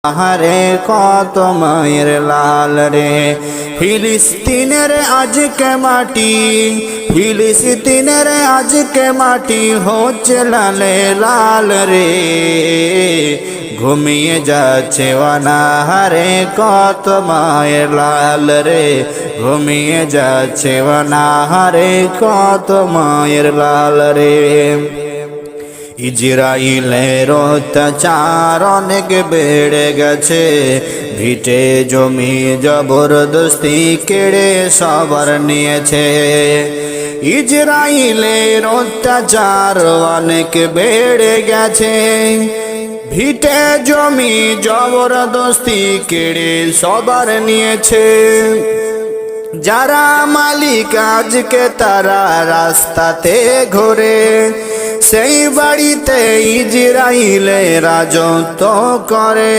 আহারে কত মায়ের লাল রে, ফিলিস্তিনের আজকে মাটি, ফিলিস্তিনের আজকে মাটি হচ্ছে লালে লাল রে। ঘুমিয়ে যাচ্ছে অনাহারে কত মায়ের লাল রে, ঘুমিয়ে যাচ্ছে অনাহারে কত মায়ের লাল রে। ইজরাইলের অত্যাচার অনেক বেড়ে গেছে, ভিটে জমি জবরদস্তি কেড়ে সবার নিয়েছে। ইজরাইলের অত্যাচার অনেক বেড়ে গেছে, ভিটে জমি জবরদস্তি কেড়ে সবার নিয়েছে। যারা মালিক আজকে তারা রাস্তাতে ঘোরে, সেই বাড়িতে ইজরাইলে রাজত্ব করে।